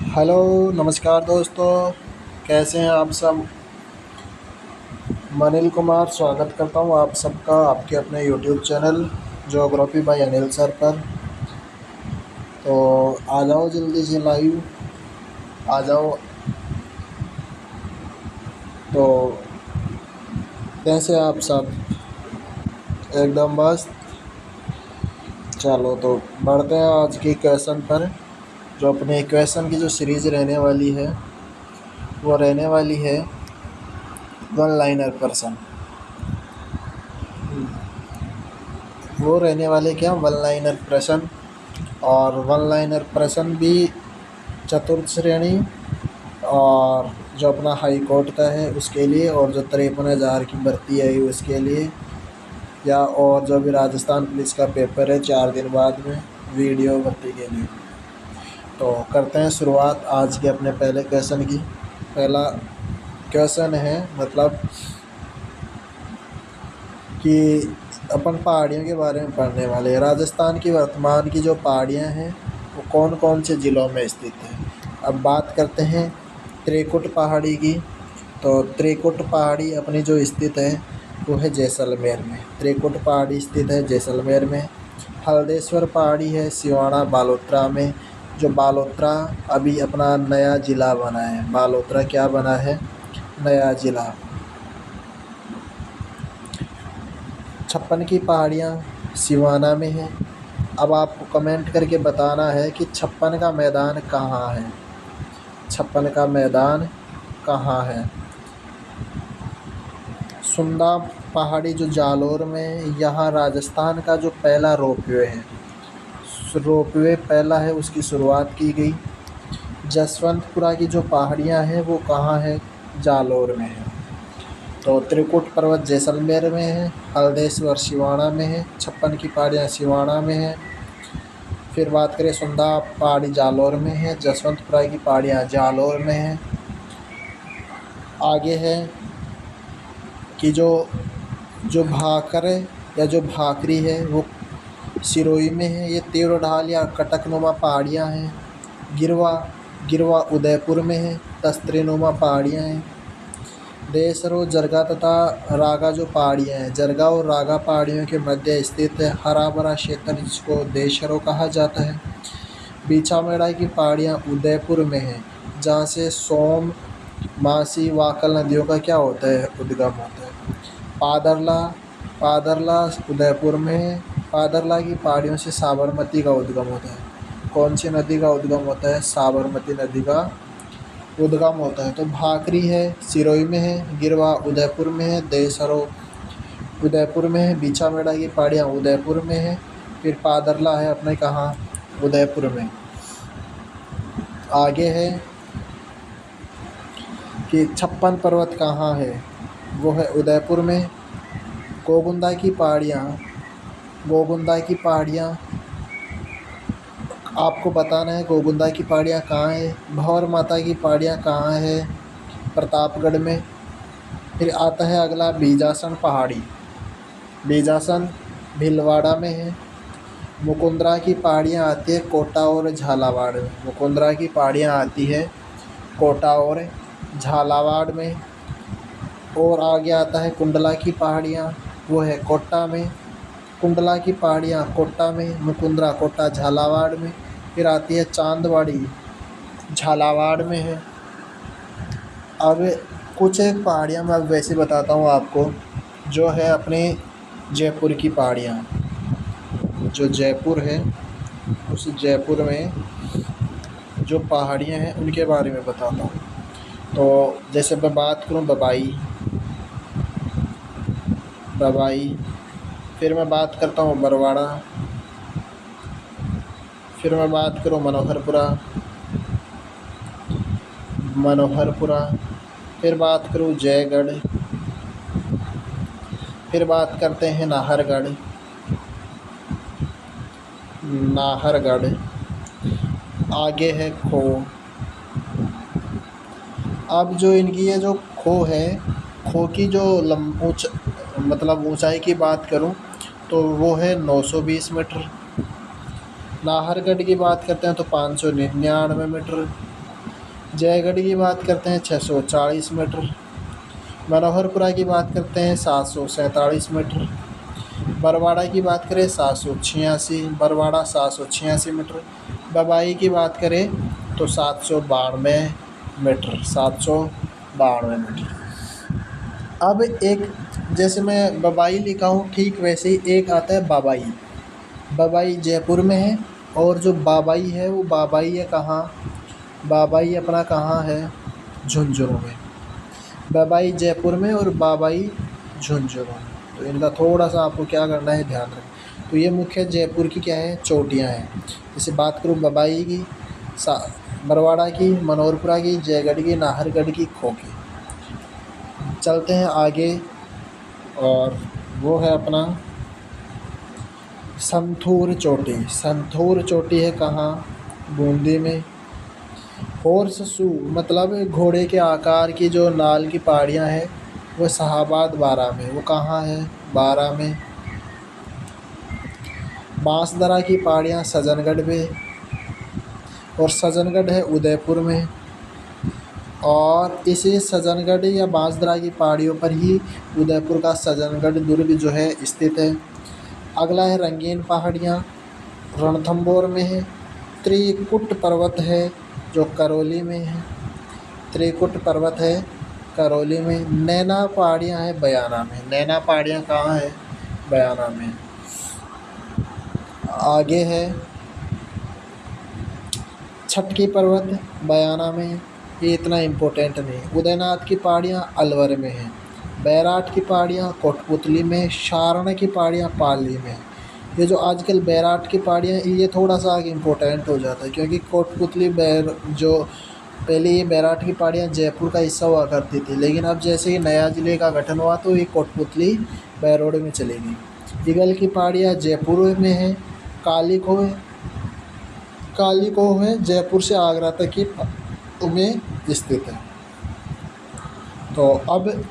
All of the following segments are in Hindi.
हेलो, नमस्कार दोस्तों। कैसे हैं आप सब? मैं अनिल कुमार स्वागत करता हूं आप सबका आपके अपने YouTube channel geography bye Anil sir पर। तो आ जाओ जल्दी से लाइव, आ जाओ। तो कैसे आप सब? एकदम मस्त। चलो तो बढ़ते हैं आज की क्वेश्चन पर। जो अपने क्वेश्चन की जो सीरीज़ रहने वाली है वो रहने वाली है वन लाइनर प्रश्न। वो रहने वाले क्या, वन लाइनर प्रश्न। और वन लाइनर प्रश्न भी चतुर्थ श्रेणी और जो अपना हाई कोर्ट का है उसके लिए, और जो 53,000 की भर्ती है उसके लिए, या और जो भी राजस्थान पुलिस का पेपर है 4 दिन बाद में वीडियो भर्ती के लिए। तो करते हैं शुरुआत आज के अपने पहले क्वेश्चन की। पहला क्वेश्चन है मतलब कि अपन पहाड़ियों के बारे में पढ़ने वाले हैं। राजस्थान की वर्तमान की जो पहाड़ियाँ हैं वो कौन कौन से ज़िलों में स्थित हैं। अब बात करते हैं त्रिकुट पहाड़ी की। तो त्रिकुट पहाड़ी अपनी जो स्थित है वो है जैसलमेर में। त्रिकुट पहाड़ी स्थित है जैसलमेर में। हल्देश्वर पहाड़ी है सिवाना बालोतरा में। जो बालोतरा अभी अपना नया ज़िला बना है। बालोतरा क्या बना है? नया ज़िला। छप्पन की पहाड़ियाँ सिवाना में हैं। अब आपको कमेंट करके बताना है कि छप्पन का मैदान कहाँ है। छप्पन का मैदान कहाँ है? सुंदा पहाड़ी जो जालोर में, यहाँ राजस्थान का जो पहला रोपवे है, रोपवे पहला है, उसकी शुरुआत की गई। जसवंतपुरा की जो पहाड़ियाँ हैं वो कहाँ है? जालोर में है। तो त्रिकुट पर्वत जैसलमेर में है। हल्देश्वर सिवाना में है। छप्पन की पहाड़ियाँ सिवाना में है। फिर बात करें सुंदा पहाड़ी जालोर में है। जसवंतपुरा की पहाड़ियाँ जालोर में है। आगे है कि जो जो भाकर या जो भाकरी है वो सिरोही में है। ये तीर ढाल या कटकनुमा पहाड़ियाँ हैं। गिरवा गिरवा उदयपुर में है। तस्त्रीनुमा पहाड़ियाँ हैं। देशरो जरगा तथा रागा जो पहाड़ियाँ हैं, जरगा और रागा पहाड़ियों के मध्य स्थित है हरा भरा क्षेत्र जिसको देशरो कहा जाता है। बीछामेड़ा की पहाड़ियाँ उदयपुर में हैं, जहाँ से सोम मासी वाकल नदियों का क्या होता है? उद्गम होता है। पादरला पादरला उदयपुर में है। पादरला की पहाड़ियों से साबरमती का उद्गम होता है। कौन सी नदी का उद्गम होता है? साबरमती नदी का उद्गम होता है। तो भाकरी है सिरोही में है। गिरवा उदयपुर में है। देसरो उदयपुर में है। बीछामेड़ा की पहाड़ियाँ उदयपुर में है। फिर पादरला है अपने कहाँ? उदयपुर में। आगे है कि छप्पन पर्वत कहाँ है? वो है उदयपुर में। गोगुंदा की पहाड़ियाँ, गोगुंदा की पहाड़ियाँ आपको बताना है गोगुंदा की पहाड़ियाँ कहाँ है। भंवर माता की पहाड़ियाँ कहाँ है? प्रतापगढ़ में। फिर आता है अगला बीजासन पहाड़ी। बीजासन भीलवाड़ा में है। मुकुंदरा की पहाड़ियाँ आती है कोटा और झालावाड़ में। मुकुंदरा की पहाड़ियाँ आती है कोटा और झालावाड़ में। और आगे आता है कुंडला की पहाड़ियाँ, वो है कोटा में। कुंडला की पहाड़ियाँ कोटा में, मुकुंदरा कोटा झालावाड़ में। फिर आती है चांदवाड़ी, झालावाड़ में है। अब कुछ एक पहाड़ियाँ मैं अब वैसे बताता हूँ आपको, जो है अपने जयपुर की पहाड़ियाँ। जो जयपुर है उस जयपुर में जो पहाड़ियाँ हैं उनके बारे में बताता हूँ। तो जैसे मैं बात करूँ बबाई, बबाई, फिर मैं बात करता हूँ बरवाड़ा, फिर मैं बात करूँ मनोहरपुरा, मनोहरपुरा, फिर बात करूँ जयगढ़, फिर बात करते हैं नाहरगढ़, नाहरगढ़। आगे है खो। अब जो इनकी ये जो खो है, खो की जो मतलब ऊंचाई की बात करूं तो वो है 920 मीटर। नाहरगढ़ की बात करते हैं तो 599 मीटर। जयगढ़ की बात करते हैं 640 मीटर। मनोहरपुरा की बात करते हैं 747 मीटर। बरवाड़ा की बात करें 786, बरवाड़ा 786 मीटर। बबाई की बात करें तो 792 मीटर, 792 मीटर। अब एक, जैसे मैं बबाई लिखा हूँ ठीक वैसे ही एक आता है बाबाई। बाबाई जयपुर में है, और जो बाबाई है वो बाबाई है कहाँ, बाबाई अपना कहाँ है, झुंझुनू में। बाबाई जयपुर में और बाबाई झुंझुनू में। तो इनका थोड़ा सा आपको क्या करना है, ध्यान रखें। तो ये मुख्य जयपुर की क्या है, चोटियाँ हैं। जैसे बात करूँ बबाई की, बरवाड़ा की, मनोहरपुरा की, जयगढ़ की, नाहरगढ़ की, खो की। चलते हैं आगे, और वो है अपना संथूर चोटी। संथूर चोटी है कहाँ, बूंदी में। हॉर्स शू मतलब घोड़े के आकार की जो नाल की पहाड़ियाँ हैं वो शाहाबाद बारा में, वो कहाँ है, बारा में। बांसदरा की पहाड़ियाँ सजनगढ़ में, और सजनगढ़ है उदयपुर में। और इसी सजनगढ़ या बांसदरा की पहाड़ियों पर ही उदयपुर का सजनगढ़ दुर्ग जो है स्थित है। अगला है रंगीन पहाड़ियाँ, रणथंभौर में है। त्रिकुट पर्वत है जो करौली में है, त्रिकुट पर्वत है करौली में। नैना पहाड़ियाँ हैं बयाना में, नैना पहाड़ियाँ कहाँ है, बयाना में। आगे है छटकी पर्वत, बयाना में, ये इतना इम्पोर्टेंट नहीं। उदयनाथ की पहाड़ियाँ अलवर में हैं। बैराट की पहाड़ियाँ कोटपुतली में। शारण की पहाड़ियाँ पाली में। ये जो आजकल बैराट की पहाड़ियाँ, ये थोड़ा सा आगे इम्पोर्टेंट हो जाता है, क्योंकि कोटपुतली जो पहले ये बैराट की पहाड़ियाँ जयपुर का हिस्सा हुआ करती थी, लेकिन अब जैसे ही नया ज़िले का गठन हुआ तो ये कोटपुतली बैरोड में चली गई। ईगल की पहाड़ियाँ जयपुर में है। काली खोह है जयपुर से आगरा तक की में स्थित है। तो अब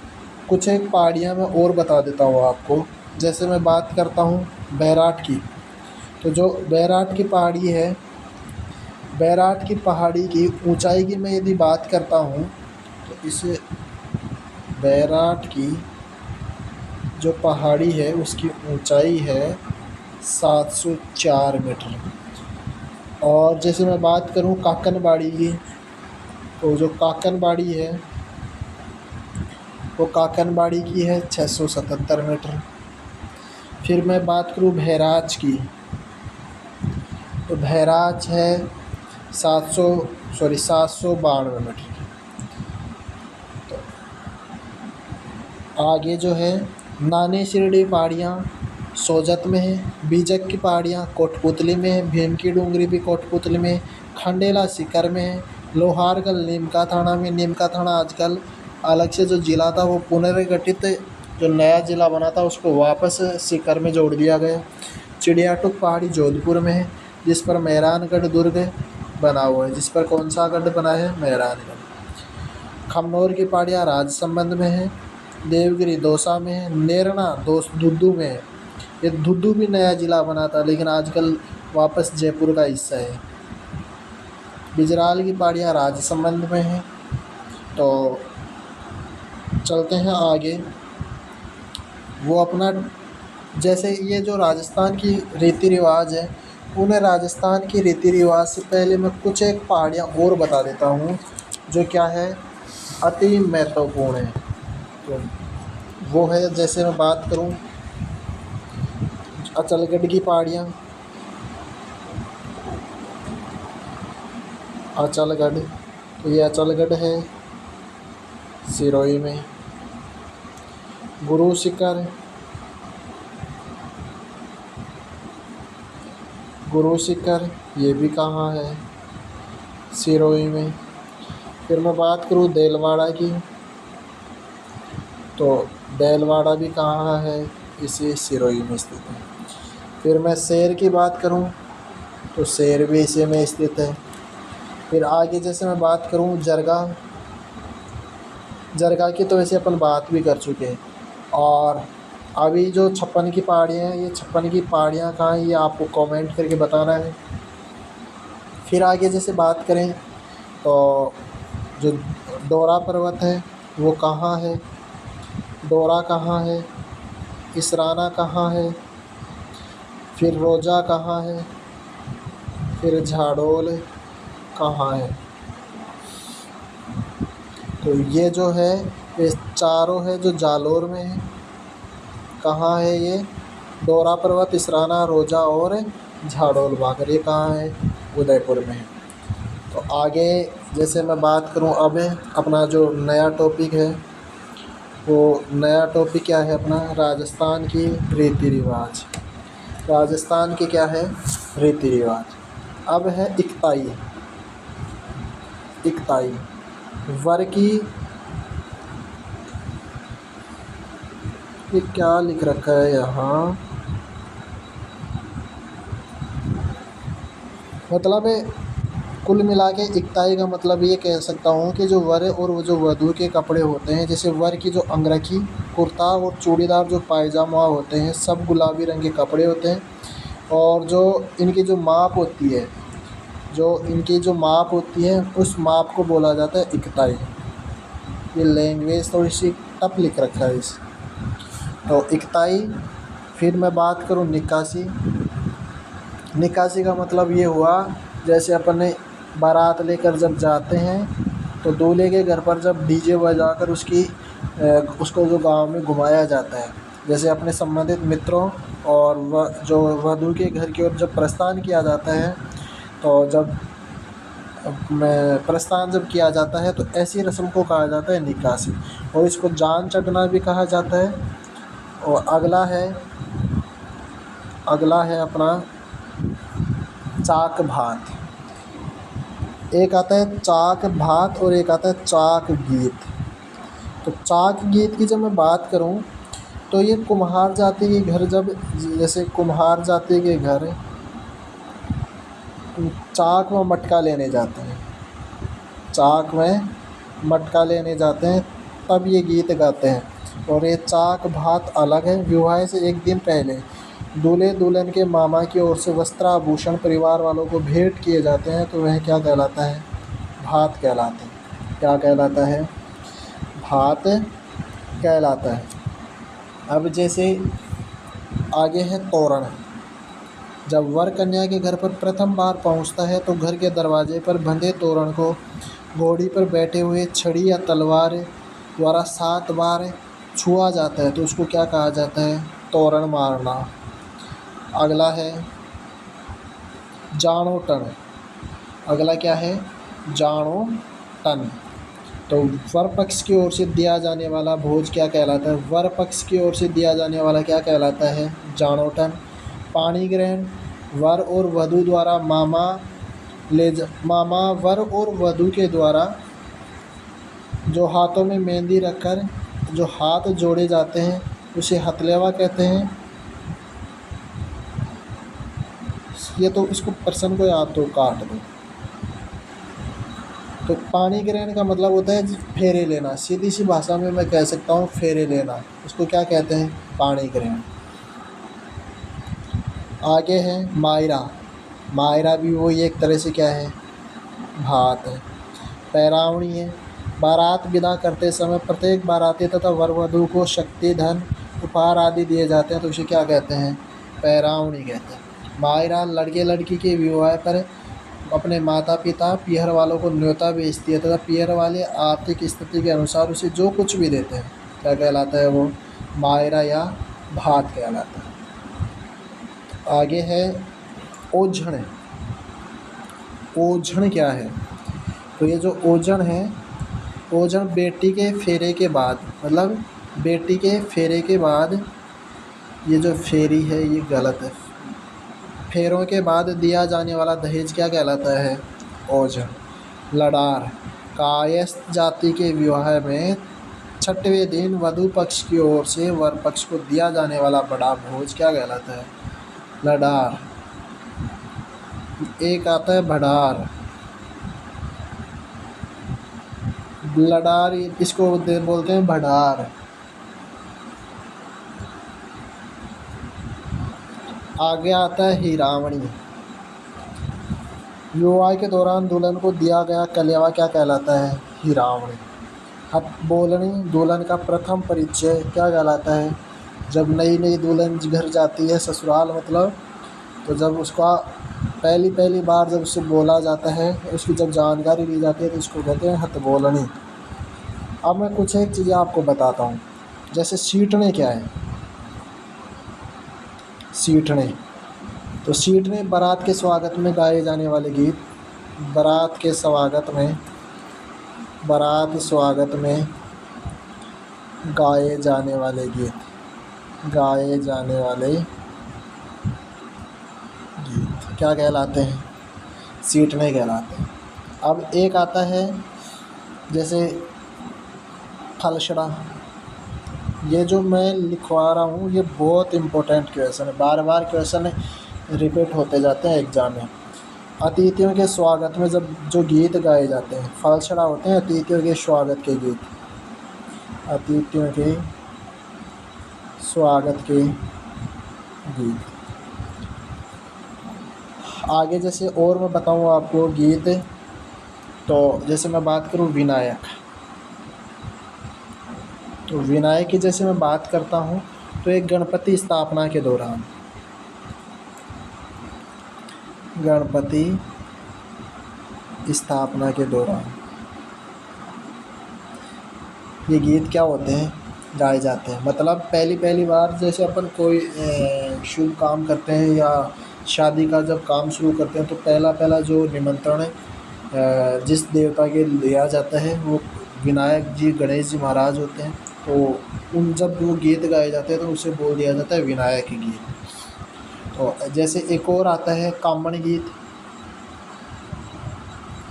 कुछ एक पहाड़ियाँ मैं और बता देता हूँ आपको। जैसे मैं बात करता हूँ बैराट की, तो जो बैराट की पहाड़ी है, बैराट की पहाड़ी की ऊंचाई की मैं यदि बात करता हूँ तो इसे बैराट की जो पहाड़ी है उसकी ऊंचाई है 704 मीटर। और जैसे मैं बात करूँ काकनबाड़ी की, तो जो काकनबाड़ी है वो काकनबाड़ी की है 677 मीटर। फिर मैं बात करूँ बहराज की, तो बहराज है 792 मीटर। तो आगे जो है नानी शिरडी पहाड़ियाँ सोजत में है। बीजक की पहाड़ियाँ कोटपुतली में है। भीम की डूंगरी भी कोटपुतली में। खंडेला सीकर में है। लोहारगढ़ नीमका थाना में। नीमका थाना आजकल अलग से जो ज़िला था वो पुनर्गठित, जो नया ज़िला बना था उसको वापस सीकर में जोड़ दिया गया। चिड़ियाटुक पहाड़ी जोधपुर में है, जिस पर मेहरानगढ़ दुर्ग बना हुआ है। जिस पर कौन सा गढ़ बना है, मेहरानगढ़। खमनोर की पहाड़ियाँ राजसमंद में है। देवगिरी दौसा में है। नेरना धुद्धू में है। ये धुद्धू भी नया ज़िला बना था, लेकिन आजकल वापस जयपुर का हिस्सा है। बिजराल की पहाड़ियाँ राजसमंद में है। तो चलते हैं आगे, वो अपना, जैसे ये जो राजस्थान की रीति रिवाज है, उन्हें राजस्थान की रीति रिवाज से पहले मैं कुछ एक पहाड़ियाँ और बता देता हूँ जो क्या है, अति महत्वपूर्ण है। तो वो है, जैसे मैं बात करूँ अचलगढ़ की पहाड़ियाँ, अचलगढ़, तो ये अचलगढ़ है सिरोही में। गुरु शिखर, गुरु शिखर ये भी कहाँ है, सिरोही में। फिर मैं बात करूँ देलवाड़ा की, तो देलवाड़ा भी कहाँ है, इसी सिरोही में स्थित है। फिर मैं शेर की बात करूँ तो शेर भी इसी में स्थित है। फिर आगे जैसे मैं बात करूँ जरगा, जरगा की तो वैसे अपन बात भी कर चुके हैं। और अभी जो 56 की पहाड़ियाँ हैं, ये 56 की पहाड़ियाँ कहाँ हैं ये आपको कमेंट करके बताना है। फिर आगे जैसे बात करें तो जो डोरा पर्वत है वो कहाँ है, डोरा कहाँ है, इसराना कहाँ है, फिर रोजा कहाँ है, फिर झाडोल कहाँ है। तो ये जो है ये चारों है जो जालोर में है। कहाँ है ये, डोरा पर्वत, इसराना, रोजा और झाडोल बागर, ये कहाँ है, उदयपुर में है। तो आगे जैसे मैं बात करूं, अब अपना जो नया टॉपिक है वो नया टॉपिक क्या है अपना, राजस्थान की रीति रिवाज। राजस्थान के क्या है रीति रिवाज। अब है इकताई। इकताई वर की, ये क्या लिख रखा है यहाँ, मतलब कुल मिला के इकताई का मतलब ये कह सकता हूँ कि जो वर और वो जो वधू के कपड़े होते हैं, जैसे वर की जो अंगरखी, कुर्ता और चूड़ीदार जो पायजामा होते हैं, सब गुलाबी रंग के कपड़े होते हैं। और जो इनकी जो माप होती है, जो इनकी जो माप होती है उस माप को बोला जाता है इकताई। ये लैंग्वेज थोड़ी सी टफ लिख रखा है इस। तो इकताई। फिर मैं बात करूँ निकासी। निकासी का मतलब ये हुआ, जैसे अपने बारात लेकर जब जाते हैं तो दूल्हे के घर पर जब डीजे बजाकर उसको जो गांव में घुमाया जाता है, जैसे अपने संबंधित मित्रों और जो वधू के घर की ओर जब प्रस्थान किया जाता है, तो जब प्रस्थान जब किया जाता है तो ऐसी रस्म को कहा जाता है निकासी, और इसको जान चढ़ना भी कहा जाता है। और अगला है अपना चाक भात। एक आता है चाक भात और एक आता है चाक गीत। तो चाक गीत की जब मैं बात करूं तो ये कुम्हार जाति के घर, जब जैसे कुम्हार जाति के घर चाक में मटका लेने जाते हैं, चाक में मटका लेने जाते हैं तब ये गीत गाते हैं। और ये चाक भात अलग है। विवाह से एक दिन पहले दूल्हे दुल्हन के मामा की ओर से वस्त्राभूषण परिवार वालों को भेंट किए जाते हैं, तो वह क्या कहलाता है, भात कहलाता है। क्या कहलाता है, भात कहलाता है। अब जैसे आगे है तोरण। जब वर कन्या के घर पर प्रथम बार पहुंचता है तो घर के दरवाजे पर बंधे तोरण को घोड़ी पर बैठे हुए छड़ी या तलवार द्वारा 7 बार छुआ जाता है, तो उसको क्या कहा जाता है, तोरण मारना। अगला है जानो टन। अगला क्या है, जानो टन। तो वर पक्ष की ओर से दिया जाने वाला भोज क्या कहलाता है, वर पक्ष की ओर से दिया जाने वाला क्या कहलाता है, जानो टन। पाणी ग्रहण। वर और वधू द्वारा मामा वर और वधू के द्वारा जो हाथों में मेहंदी रखकर जो हाथ जोड़े जाते हैं उसे हथलेवा कहते हैं। ये तो इसको पर्सन को याद तो काट दो। तो पाणी ग्रहण का मतलब होता है फेरे लेना। सीधी सी भाषा में मैं कह सकता हूँ फेरे लेना, उसको क्या कहते हैं, पाणी ग्रहण। आगे है मायरा। मायरा भी वही एक तरह से क्या है, भात है। पैरावणी है। बारात विदा करते समय प्रत्येक बाराती तथा वर वधू को शक्ति, धन, उपहार आदि दिए जाते हैं, तो उसे क्या कहते हैं, पैरावणी कहते हैं। मायरा लड़के लड़की के विवाह पर अपने माता पिता पीहर वालों को न्योता भेजती है तथा पीहर वाले आर्थिक स्थिति के अनुसार उसे जो कुछ भी देते हैं, क्या कहलाता है वो, मायरा या भात कहलाता है। आगे है ओझण। ओझण क्या है, तो ये जो ओझण है, ओझण बेटी के फेरे के बाद, मतलब बेटी के फेरे के बाद, ये जो फेरी है ये गलत है, फेरों के बाद दिया जाने वाला दहेज क्या कहलाता है, ओझण। लडार। कायस्थ जाति के विवाह में 6वें दिन वधू पक्ष की ओर से वर पक्ष को दिया जाने वाला बड़ा भोज क्या कहलाता है, लडार। एक आता है भडार। लडार इसको बोलते हैं भडार। आगे आता है हिरावणी। विवाह के दौरान दुल्हन को दिया गया कलेवा क्या कहलाता है? हिरावण। हथ बोलनी दुल्हन का प्रथम परिचय क्या कहलाता है? जब नई नई दुल्हन घर जाती है ससुराल, मतलब तो जब उसका पहली पहली बार जब उससे बोला जाता है, उसकी जब जानकारी ली जाती है तो उसको कहते हैं हथ बोलनी। अब मैं कुछ एक चीज़ें आपको बताता हूँ, जैसे सीटने क्या है? सीटने, तो सीटने बारात के स्वागत में गाए जाने वाले गीत। बारात के स्वागत में, बारात स्वागत में गाए जाने वाले गीत, गाए जाने वाले गीत क्या कहलाते हैं? सीटने कहलाते हैं। अब एक आता है जैसे फलसड़ा। ये जो मैं लिखवा रहा हूँ ये बहुत इम्पोर्टेंट क्वेश्चन है, बार बार क्वेश्चन रिपीट होते जाते हैं एग्ज़ाम में। अतिथियों के स्वागत में जब जो गीत गाए जाते हैं, फलसड़ा होते हैं अतिथियों के स्वागत के गीत, अतिथियों के स्वागत के गीत। आगे जैसे और मैं बताऊँ आपको गीत, तो जैसे मैं बात करूँ विनायक, तो विनायक की जैसे मैं बात करता हूँ तो एक गणपति स्थापना के दौरान, गणपति स्थापना के दौरान ये गीत क्या होते हैं? गाए जाते हैं। मतलब पहली पहली बार जैसे अपन कोई शुभ काम करते हैं या शादी का जब काम शुरू करते हैं तो पहला पहला जो निमंत्रण जिस देवता के लिया जाता है वो विनायक जी, गणेश जी महाराज होते हैं। तो उन जब वो गीत गाए जाते हैं तो उसे बोल दिया जाता है विनायक गीत। तो जैसे एक और आता है कामण गीत,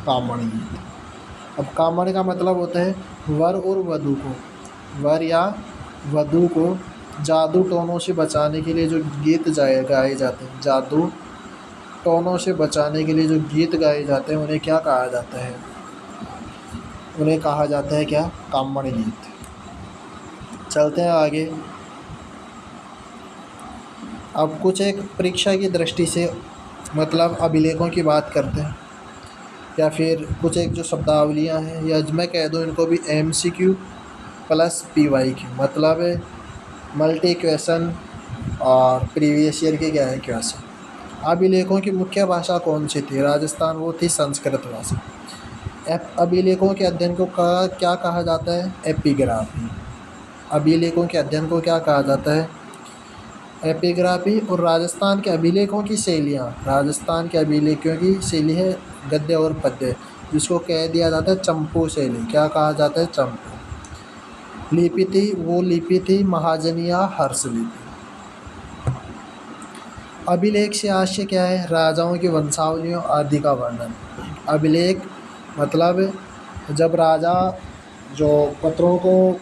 कामण गीत। अब कामण का मतलब होता है वर और वधू को, वर या वधू को जादू टोनों से बचाने के लिए जो गीत गाए जाते हैं, जादू टोनों से बचाने के लिए जो गीत गाए जाते हैं उन्हें क्या कहा जाता है? उन्हें कहा जाता है क्या? कामण गीत। चलते हैं आगे। अब कुछ एक परीक्षा की दृष्टि से मतलब अभिलेखों की बात करते हैं, या फिर कुछ एक जो शब्दावलियाँ हैं, या मैं कह दूँ इनको भी MCQ प्लस PYQ, मतलब मल्टी क्वेश्चन और प्रीवियस ईयर के क्या है क्वेश्चन। अभिलेखों की मुख्य भाषा कौन सी थी? राजस्थान, वो थी संस्कृत भाषा। अभिलेखों के अध्ययन को क्या कहा जाता है? एपिग्राफी। अभिलेखों के अध्ययन को क्या कहा जाता है? एपिग्राफी। और राजस्थान के अभिलेखों की शैलियाँ, राजस्थान के अभिलेखों की शैली है गद्य और पद्य, जिसको कह दिया जाता है चंपू शैली। क्या कहा जाता है? चंपू। लिपि थी, वो लिपि थी महाजनी या हर्ष लिपि। अभिलेख से आशय क्या है? राजाओं की वंशावलियों आदि का वर्णन। अभिलेख मतलब जब राजा जो पत्रों को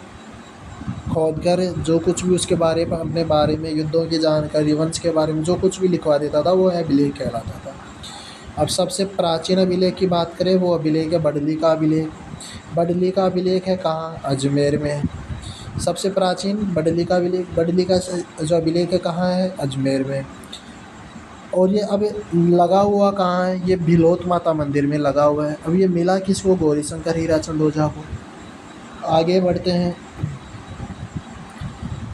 खोदकर जो कुछ भी उसके बारे में, अपने बारे में, युद्धों की जानकारी, वंश के बारे में जो कुछ भी लिखवा देता था वो अभिलेख कहलाता था। अब सबसे प्राचीन अभिलेख की बात करें, वो अभिलेख है बडली का अभिलेख। बडली का अभिलेख है कहाँ? अजमेर में है। सबसे प्राचीन बडली का अभिलेख, बडली का जो अभिलेख है कहाँ है? अजमेर में। और ये अब लगा हुआ कहाँ है? ये भिलोत माता मंदिर में लगा हुआ है। अब ये मिला किसको? गौरीशंकर हीराचंद ओझा को। आगे बढ़ते हैं।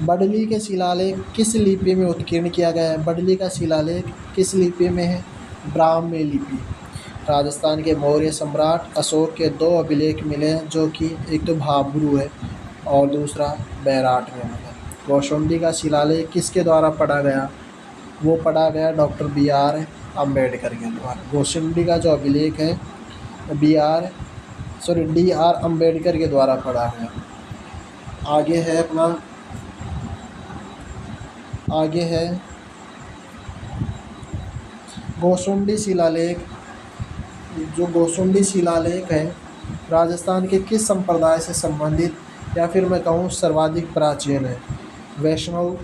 बडली के शिलालेख किस लिपि में उत्कीर्ण किया गया है? बडली का शिलालेख किस लिपि में है? ब्राह्मी लिपि। राजस्थान के मौर्य सम्राट अशोक के 2 अभिलेख मिले हैं, जो कि एक तो भाब्रू है और दूसरा बैराट में मिला। कौशुंडी का शिलालेख किसके द्वारा पढ़ा गया? वो पढ़ा गया डॉक्टर BR अम्बेडकर के द्वारा। कौशुंडी का जो अभिलेख है DR अम्बेडकर के द्वारा पढ़ा गया। आगे है कौशुंडी शिलालेख। जो कौशुंडी शिलालेख है राजस्थान के किस संप्रदाय से संबंधित, या फिर मैं कहूँ सर्वाधिक प्राचीन है? वैष्णव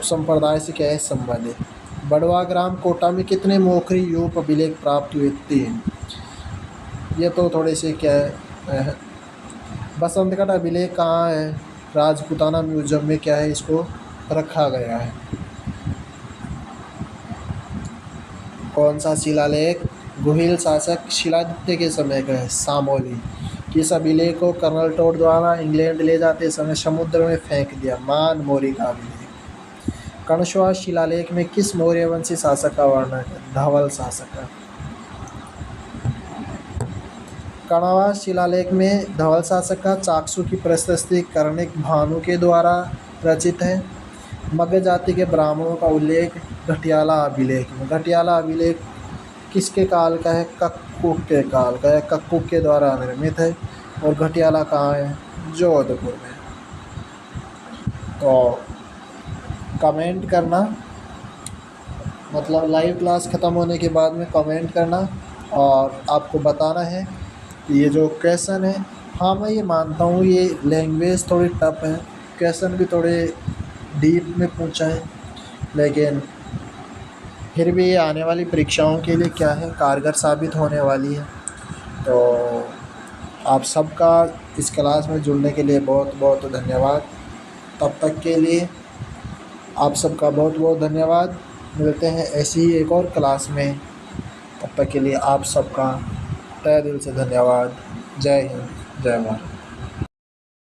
संप्रदाय से क्या है संबंधित। बड़वा ग्राम कोटा में कितने मोखरी यूप अभिलेख प्राप्त हुए? 3। ये तो थोड़े से क्या है। बसंतगढ़ अभिलेख कहाँ है? राजपूताना म्यूजियम में क्या है, इसको रखा गया है। कौन सा शिलालेख? गुहिल शासक शिलादित्य के समय का है। सामोली, किस अभिलेख को कर्नल टोड द्वारा इंग्लैंड ले जाते समय समुद्र में फेंक दिया? मान मोरी का अभिलेख। कर्णशवा शिलालेख में किस मौर्य वंशी शासक का वर्णन है? धवल शासक का। कर्णवा शिलालेख में धवल शासक का चाक्षु की प्रशस्ति कर्णिक भानु के द्वारा रचित है। मगध जाति के ब्राह्मणों का उल्लेख घटियाला अभिलेख में। घटियाला अभिलेख किसके काल का है? कक्कुक के काल का है। कक्कुक के द्वारा निर्मित है। और घटियाला कहाँ है? जोधपुर में। तो कमेंट करना, मतलब लाइव क्लास ख़त्म होने के बाद में कमेंट करना और आपको बताना है कि ये जो क्वेश्चन है, हाँ मैं ये मानता हूँ ये लैंग्वेज थोड़ी टफ है, क्वेश्चन भी थोड़े डीप में पूछा है, लेकिन फिर भी ये आने वाली परीक्षाओं के लिए क्या है, कारगर साबित होने वाली है। तो आप सबका इस क्लास में जुड़ने के लिए बहुत बहुत धन्यवाद। तब तक के लिए आप सबका बहुत बहुत धन्यवाद। मिलते हैं ऐसी ही एक और क्लास में। तब तक के लिए आप सबका तहे दिल से धन्यवाद। जय हिंद, जय भारत।